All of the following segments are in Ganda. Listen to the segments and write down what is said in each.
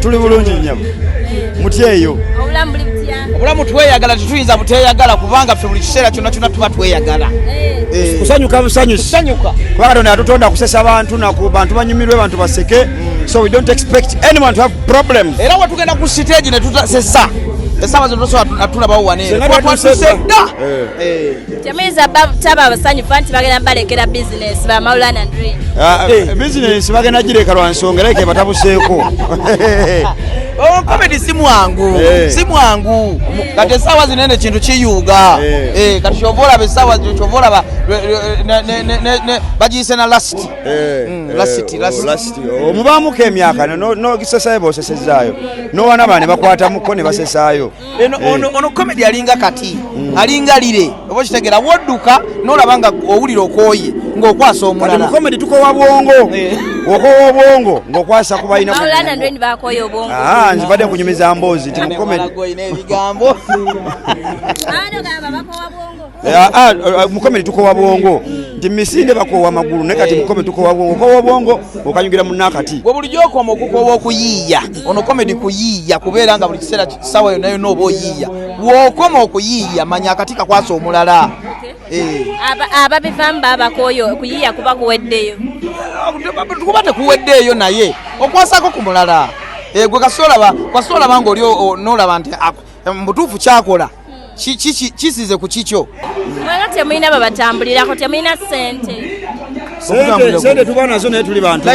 tuli bulungi nnyo mutyeyo obulamu tweyagala tetuyinza buteyagala kubanga ffe buli kiseera kyonna kyonna tuba tweyagala kusanyuka busanyusi kuba Katonda yatutonda kusesa abantu naku bantu banyumirwe bantu baseke so we don't expect anyone to have problems era watugenda ku stage ne tutasesa esaba zino natulabawo wanene twatuseda Temiza taba abasanyufu nti bagenda balekera business ba Maulana and Rain. Business bagenda gireka lwa nsonga leke batabuseeko. Comedy si mwangu kati esawa zinene kintu kiyuga kati kyovola besawa kyovola bagiyise na last omubamuko emyaka nogisesayo bosesezaayo nowana bane bakwata muko ne basesaayo ono comedy alinga kati alinga lire oba kitegera wodduka nolabanga owulira okooye ng'okwasa omulala comedy tukowa bwongo okowa obwongo ng'okwasa kubalina Maulana and Rain bakoye obwongo nzibadde nkunyumiza mboozi ti ebigambo mukomedi tukowa bwongo nti misinde bakowa magulu naye kati mukomedi tukowa bwongo okowa bwongo okanyugira munakati gwe bulijjo okoma okukowa okuyiiya ono komedi kuyiiya kubeera nga buli kiseera sawa yonna yonna oba oyiiya bw'okoma okuyiiya manya akati kakwasa omulala ababivaamu babakoye okuyiiya kuba kuweddeyo kuba tekuweddeeyo naye okwasako ku mulala gwe kasolaba ng'oli n'olaba nti mutuufu kyakola kisize ku kikyo mwena temulina babatambulirako temulina sente tuba nazo naye tuli bantu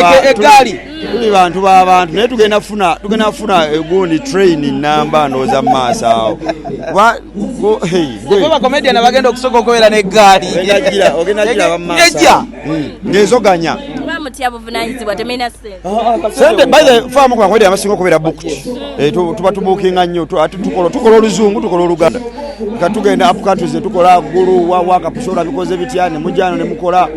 b'abantu naye tugenda kufuna egundi train namba ndowooza mu maaso awo bakomediana bagenda okusooka okubeera n'eggaali ogenda giraba mu maaso ng'ezoganya mutya buvunanyizibwa temulina sente baithe faamu kwa kwedi amasinga okubeera booked tuba tubuukinga nnyo tukola oluzungu tukola oluganda katugenda apukatuze tukola gulu wakapusola bikoze bitya ne mujano ne mukola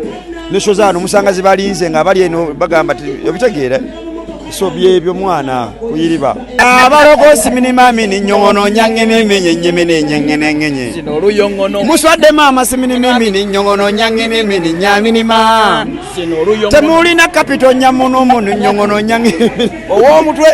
nesho zano musanga zibalinze nga bali eno bagamba obitegeera so byebyo mwana kuyiriba abalogosi minimami ni nyongono nyangene nyemene nyangene ngenye zino oluyongono muswadde mama simini mimi ni nyongono nyangene mini nyamini ma zino oluyongono temulina kapito nyamuno nyongono nyangene owo mutwe